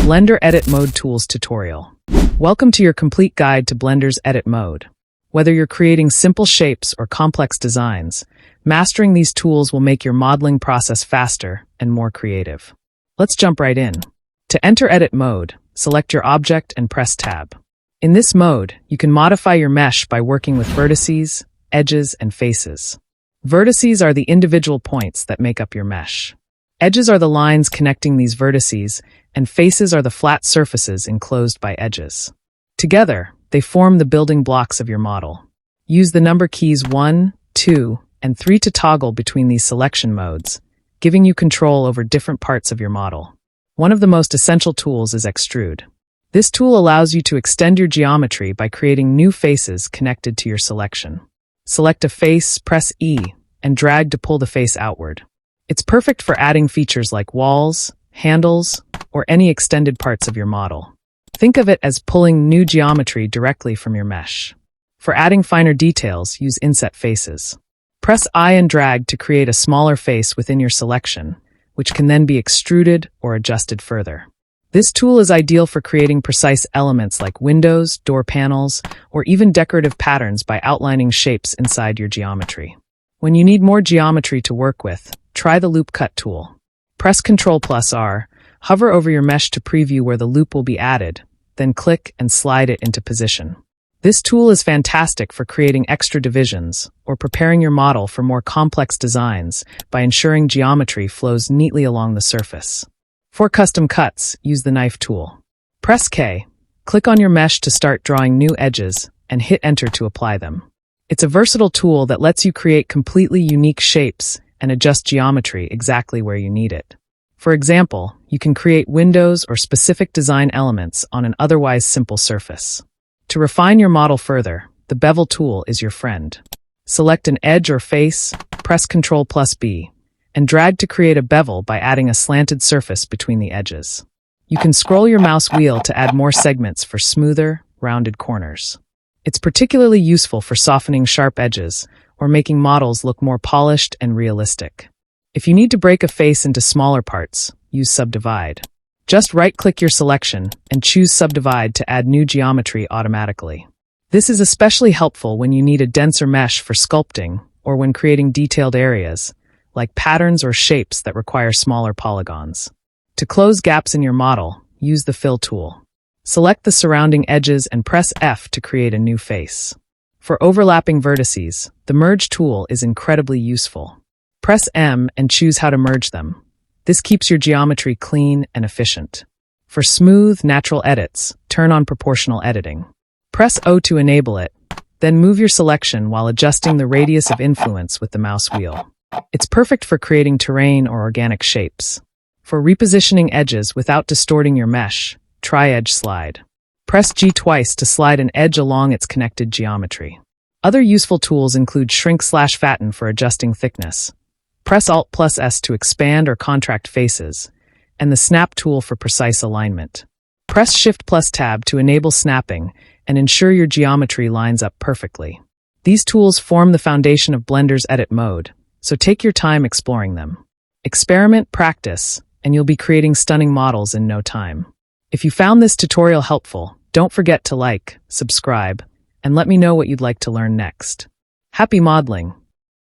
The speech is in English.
Blender Edit Mode Tools tutorial. Welcome to your complete guide to Blender's edit mode. Whether you're creating simple shapes or complex designs, mastering these tools will make your modeling process faster and more creative. Let's jump right in. To enter edit mode, select your object and press Tab. In this mode, you can modify your mesh by working with vertices, edges, and faces. Vertices are the individual points that make up your mesh. Edges are the lines connecting these vertices, and faces are the flat surfaces enclosed by edges. Together, they form the building blocks of your model. Use the number keys 1, 2, and 3 to toggle between these selection modes, giving you control over different parts of your model. One of the most essential tools is Extrude. This tool allows you to extend your geometry by creating new faces connected to your selection. Select a face, press E, and drag to pull the face outward. It's perfect for adding features like walls, handles, or any extended parts of your model. Think of it as pulling new geometry directly from your mesh. For adding finer details, use Inset Faces. Press I and drag to create a smaller face within your selection, which can then be extruded or adjusted further. This tool is ideal for creating precise elements like windows, door panels, or even decorative patterns by outlining shapes inside your geometry. When you need more geometry to work with, try the Loop Cut tool. Press Ctrl+R, hover over your mesh to preview where the loop will be added, then click and slide it into position. This tool is fantastic for creating extra divisions or preparing your model for more complex designs by ensuring geometry flows neatly along the surface. For custom cuts, use the Knife tool. Press K, click on your mesh to start drawing new edges, and hit Enter to apply them. It's a versatile tool that lets you create completely unique shapes and adjust geometry exactly where you need it. For example, you can create windows or specific design elements on an otherwise simple surface. To refine your model further, the Bevel tool is your friend. Select an edge or face, press Ctrl+B, and drag to create a bevel by adding a slanted surface between the edges. You can scroll your mouse wheel to add more segments for smoother, rounded corners. It's particularly useful for softening sharp edges or making models look more polished and realistic. If you need to break a face into smaller parts, use Subdivide. Just right-click your selection and choose Subdivide to add new geometry automatically. This is especially helpful when you need a denser mesh for sculpting or when creating detailed areas, like patterns or shapes that require smaller polygons. To close gaps in your model, use the Fill tool. Select the surrounding edges and press F to create a new face. For overlapping vertices, the Merge tool is incredibly useful. Press M and choose how to merge them. This keeps your geometry clean and efficient. For smooth, natural edits, turn on Proportional Editing. Press O to enable it, then move your selection while adjusting the radius of influence with the mouse wheel. It's perfect for creating terrain or organic shapes. For repositioning edges without distorting your mesh, try Edge Slide. Press G twice to slide an edge along its connected geometry. Other useful tools include Shrink/Fatten for adjusting thickness. Press Alt+S to expand or contract faces, and the Snap tool for precise alignment. Press Shift+Tab to enable snapping and ensure your geometry lines up perfectly. These tools form the foundation of Blender's edit mode, so take your time exploring them. Experiment, practice, and you'll be creating stunning models in no time. If you found this tutorial helpful, don't forget to like, subscribe, and let me know what you'd like to learn next. Happy modeling!